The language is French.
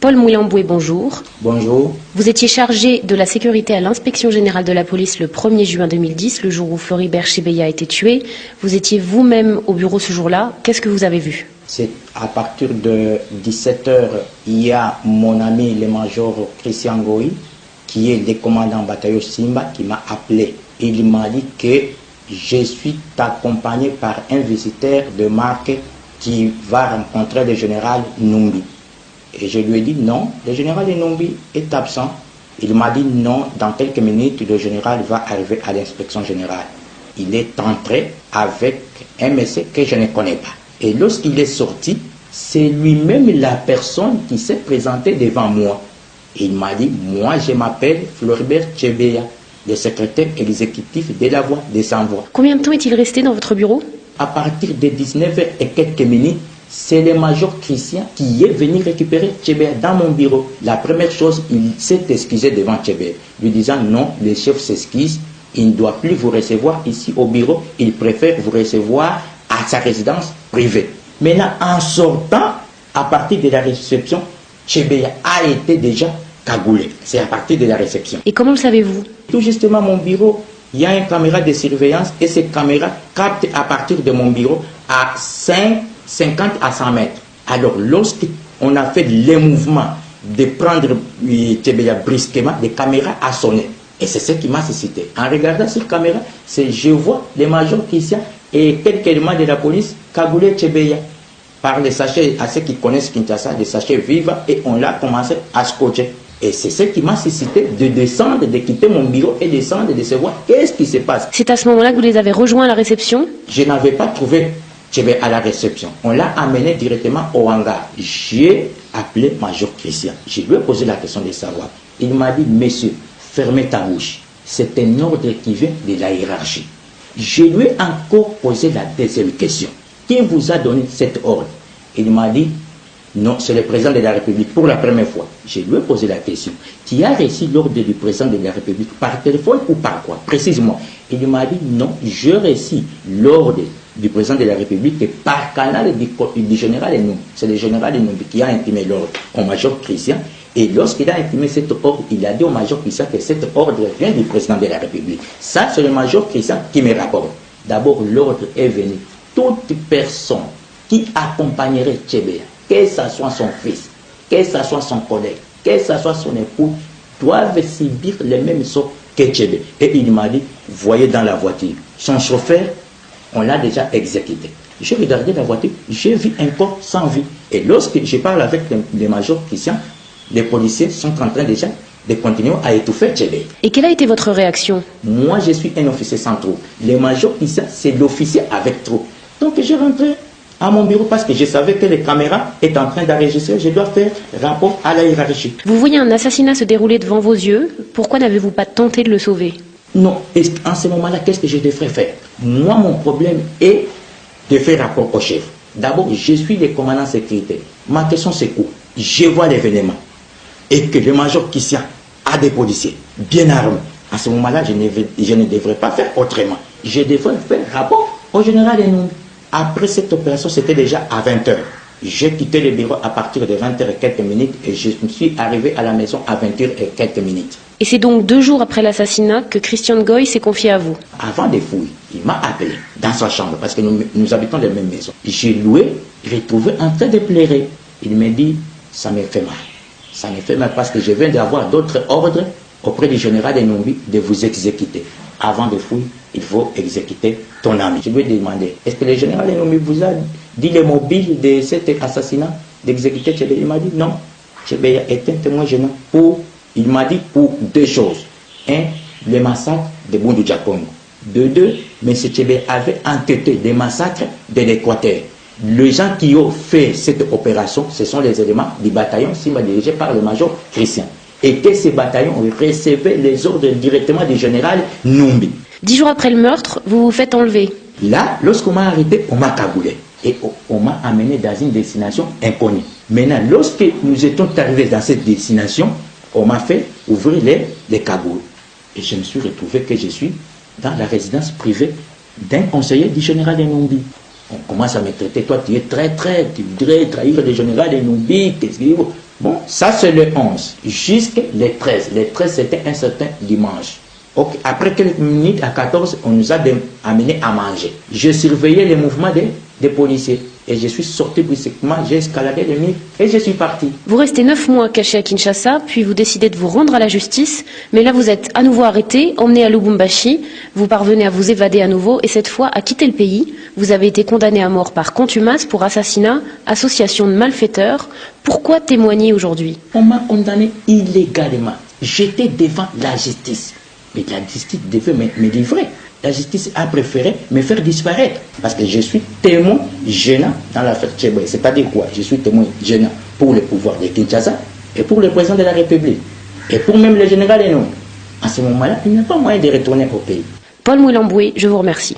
Paul Mouyamboué, bonjour. Bonjour. Vous étiez chargé de la sécurité à l'inspection générale de la police le 1er juin 2010, le jour où Floribert Chebeya a été tué. Vous étiez vous-même au bureau ce jour-là. Qu'est-ce que vous avez vu? C'est à partir de 17h, il y a mon ami le major Christian Goy, qui est le commandant bataillon Simba, qui m'a appelé. Il m'a dit que je suis accompagné par un visiteur de marque qui va rencontrer le général Numbi. Et je lui ai dit non, le général Numbi est absent. Il m'a dit non, dans quelques minutes, le général va arriver à l'inspection générale. Il est entré avec un monsieur que je ne connais pas. Et lorsqu'il est sorti, c'est lui-même la personne qui s'est présentée devant moi. Il m'a dit, moi je m'appelle Floribert Chebeya, le secrétaire exécutif de la Voix des Sans-Voix. Combien de temps est-il resté dans votre bureau? À partir de 19h et quelques minutes, c'est le major Christian qui est venu récupérer Chebeya dans mon bureau. La première chose, il s'est excusé devant Chebeya, lui disant non, le chef s'excuse, il ne doit plus vous recevoir ici au bureau, il préfère vous recevoir à sa résidence privée. Maintenant, en sortant, à partir de la réception, Chebeya a été déjà cagoulé. C'est à partir de la réception. Et comment le savez-vous? Tout justement, mon bureau, il y a une caméra de surveillance et cette caméra capte à partir de mon bureau à 50 à 100 mètres. Alors, lorsqu'on a fait les mouvements de prendre Chebeya brusquement, les caméras a sonné. Et c'est ce qui m'a suscité. En regardant cette caméra, je vois le major Christian et quelques éléments de la police cagoulé Chebeya par les sachets, à ceux qui connaissent Kinshasa, des sachets vivants, et on l'a commencé à scotcher. Et c'est ce qui m'a suscité de descendre, de quitter mon bureau et descendre, de savoir qu'est-ce qui se passe. C'est à ce moment-là que vous les avez rejoints à la réception? Je n'avais pas trouvé Chebeya à la réception. On l'a amené directement au hangar. J'ai appelé major Christian. Je lui ai posé la question de savoir. Il m'a dit, monsieur, fermez ta bouche. C'est un ordre qui vient de la hiérarchie. Je lui ai encore posé la deuxième question. Qui vous a donné cet ordre? Il m'a dit, non, c'est le président de la République pour la première fois. Je lui ai posé la question. Qui a reçu l'ordre du président de la République par téléphone ou par quoi? Précisément. Il m'a dit, non, j'ai reçu l'ordre du président de la République par canal du général Enum. C'est le général Enum qui a intimé l'ordre au major Christian. Et lorsqu'il a intimé cet ordre, il a dit au major Christian que cet ordre vient du président de la République. Ça, c'est le major Christian qui me rapporte. D'abord, l'ordre est venu. Toute personne qui accompagnerait Chebeya, que ce soit son fils, que ce soit son collègue, que ce soit son époux, doivent subir les mêmes sorts que Chebeya. Et il m'a dit, voyez dans la voiture, son chauffeur, on l'a déjà exécuté. J'ai regardé la voiture, j'ai vu un corps sans vie. Et lorsque je parle avec le major Christian, les policiers sont en train déjà de continuer à étouffer Chebeya. Et quelle a été votre réaction? Moi, je suis un officier sans trou. Le major Christian, c'est l'officier avec trou. Donc, je rentrais à mon bureau parce que je savais que les caméras étaient en train d'enregistrer. Je dois faire rapport à la hiérarchie. Vous voyez un assassinat se dérouler devant vos yeux. Pourquoi n'avez-vous pas tenté de le sauver? Non. En ce moment-là, qu'est-ce que je devrais faire? Moi, mon problème est de faire rapport au chef. D'abord, je suis le commandant sécurité. Ma question, c'est quoi? Je vois l'événement et que le major Christian a des policiers bien armés. À ce moment-là, je ne devrais pas faire autrement. Je devrais faire rapport au général Enum. Après cette opération, c'était déjà à 20h. J'ai quitté le bureau à partir de 20h et quelques minutes et je me suis arrivé à la maison à 20h et quelques minutes. Et c'est donc 2 jours après l'assassinat que Christian Goy s'est confié à vous? Avant des fouilles, il m'a appelé dans sa chambre parce que nous habitons dans la même maison. Je l'ai retrouvé en train de pleurer. Il m'a dit, ça me fait mal. Ça me fait mal parce que je viens d'avoir d'autres ordres auprès du général Enumbi de vous exécuter. Avant de fouiller, il faut exécuter ton ami. Je lui ai demandé, est-ce que le général Enumbi vous a dit le mobile de cet assassinat, d'exécuter Chebeya? Il m'a dit non. Chebeya est un témoin gênant. Il m'a dit pour 2 choses. 1, le massacre de Bundu Diakongo. De 2, M. Chebeya avait enquêté des massacres de l'Équateur. Les gens qui ont fait cette opération, ce sont les éléments du bataillon Simba dirigé par le major Christian. Et que ces bataillons recevaient les ordres directement du général Numbi. 10 jours après le meurtre, vous vous faites enlever. Là, lorsqu'on m'a arrêté, on m'a cagoulé. Et on m'a amené dans une destination inconnue. Maintenant, lorsque nous étions arrivés dans cette destination, on m'a fait ouvrir les cagoules. Et je me suis retrouvé que je suis dans la résidence privée d'un conseiller du général Enumbi. On commence à me traiter, toi tu es très, tu voudrais trahir le général Enumbi, qu'est-ce qu'il faut? Bon, ça c'est le 11, jusqu'à le 13. Le 13, c'était un certain dimanche. Okay. Après quelques minutes, à 14, on nous a amenés à manger. Je surveillais les mouvements des policiers. Et je suis sorti brusquement, j'ai escaladé le mur et je suis parti. Vous restez 9 mois caché à Kinshasa, puis vous décidez de vous rendre à la justice. Mais là, vous êtes à nouveau arrêté, emmené à Lubumbashi. Vous parvenez à vous évader à nouveau et cette fois à quitter le pays. Vous avez été condamné à mort par contumace pour assassinat, association de malfaiteurs. Pourquoi témoigner aujourd'hui? On m'a condamné illégalement. J'étais devant la justice. Mais la justice devait me livrer. La justice a préféré me faire disparaître. Parce que je suis témoin gênant dans l'affaire Tchéboué. C'est-à-dire quoi? Je suis témoin gênant pour le pouvoir de Kinshasa et pour le président de la République. Et pour même le général Enou. À ce moment-là, il n'y a pas moyen de retourner au pays. Paul Mouilamboué, je vous remercie.